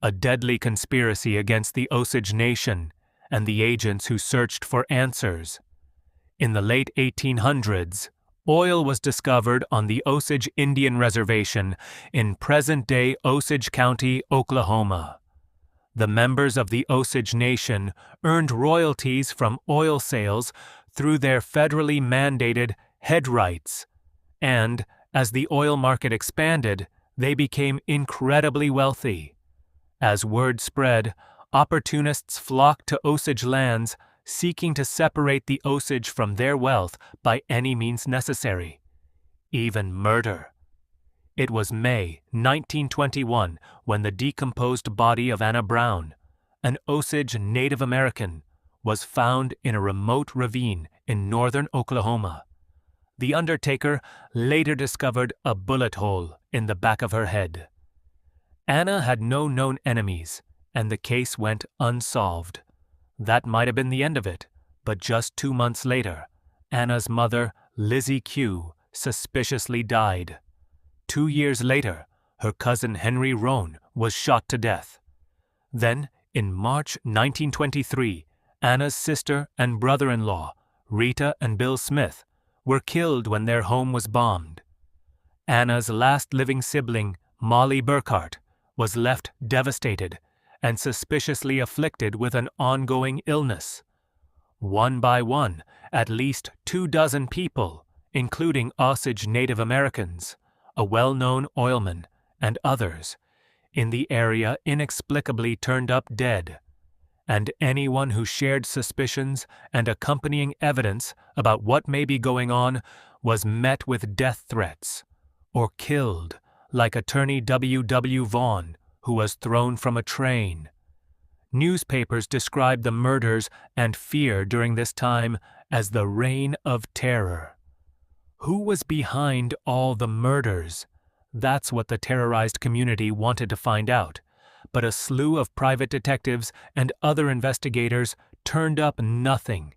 a deadly conspiracy against the Osage Nation and the agents who searched for answers. In the late 1800s, oil was discovered on the Osage Indian Reservation in present-day Osage County, Oklahoma. The members of the Osage Nation earned royalties from oil sales through their federally mandated head rights, and, as the oil market expanded, they became incredibly wealthy. As word spread, opportunists flocked to Osage lands, seeking to separate the Osage from their wealth by any means necessary, even murder. It was May 1921 when the decomposed body of Anna Brown, an Osage Native American, was found in a remote ravine in northern Oklahoma. The undertaker later discovered a bullet hole in the back of her head. Anna had no known enemies, and the case went unsolved. That might have been the end of it, but just 2 months later, Anna's mother, Lizzie Q., suspiciously died. 2 years later, her cousin Henry Roan was shot to death. Then, in March 1923, Anna's sister and brother-in-law, Rita and Bill Smith, were killed when their home was bombed. Anna's last living sibling, Molly Burkhart, was left devastated and suspiciously afflicted with an ongoing illness. One by one, at least 24 people, including Osage Native Americans, a well-known oilman, and others, in the area inexplicably turned up dead, and anyone who shared suspicions and accompanying evidence about what may be going on was met with death threats, or killed, like attorney W. W. Vaughn, who was thrown from a train. Newspapers described the murders and fear during this time as the reign of terror. Who was behind all the murders? That's what the terrorized community wanted to find out, but a slew of private detectives and other investigators turned up nothing,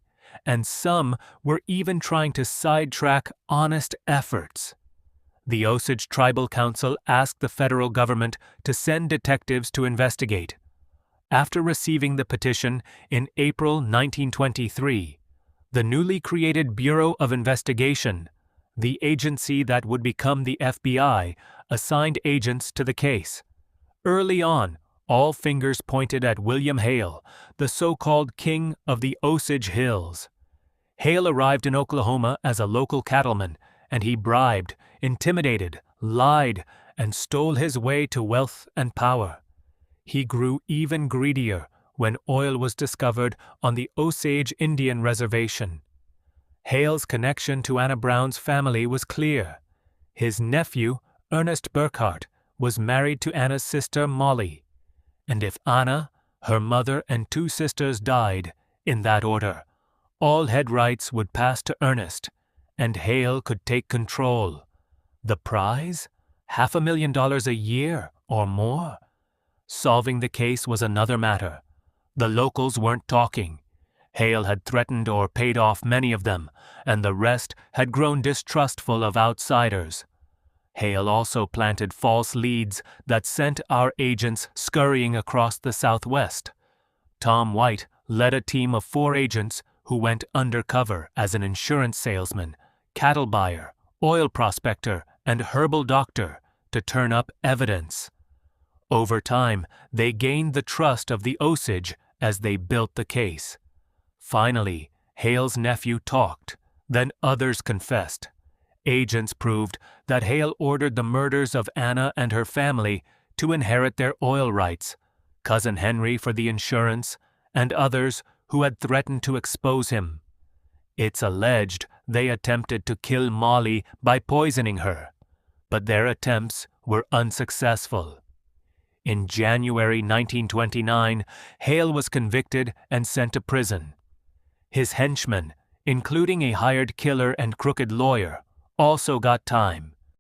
and some were even trying to sidetrack honest efforts. The Osage Tribal Council asked the federal government to send detectives to investigate. After receiving the petition in April 1923, the newly created Bureau of Investigation, the agency that would become the FBI, assigned agents to the case. Early on, all fingers pointed at William Hale, the so-called King of the Osage Hills. Hale arrived in Oklahoma as a local cattleman, and he bribed, intimidated, lied, and stole his way to wealth and power. He grew even greedier when oil was discovered on the Osage Indian Reservation. Hale's connection to Anna Brown's family was clear. His nephew, Ernest Burkhart, was married to Anna's sister Molly, and if Anna, her mother, and 2 sisters died, in that order, all head rights would pass to Ernest, and Hale could take control. The prize? $500,000 a year or more? Solving the case was another matter. The locals weren't talking. Hale had threatened or paid off many of them, and the rest had grown distrustful of outsiders. Hale also planted false leads that sent our agents scurrying across the Southwest. Tom White led a team of 4 agents who went undercover as an insurance salesman, cattle buyer, oil prospector, and herbal doctor to turn up evidence. Over time, they gained the trust of the Osage as they built the case. Finally, Hale's nephew talked, then others confessed. Agents proved that Hale ordered the murders of Anna and her family to inherit their oil rights, cousin Henry for the insurance, and others who had threatened to expose him. It's alleged they attempted to kill Molly by poisoning her, but their attempts were unsuccessful. In January 1929, Hale was convicted and sent to prison. His henchmen, including a hired killer and crooked lawyer, also got time.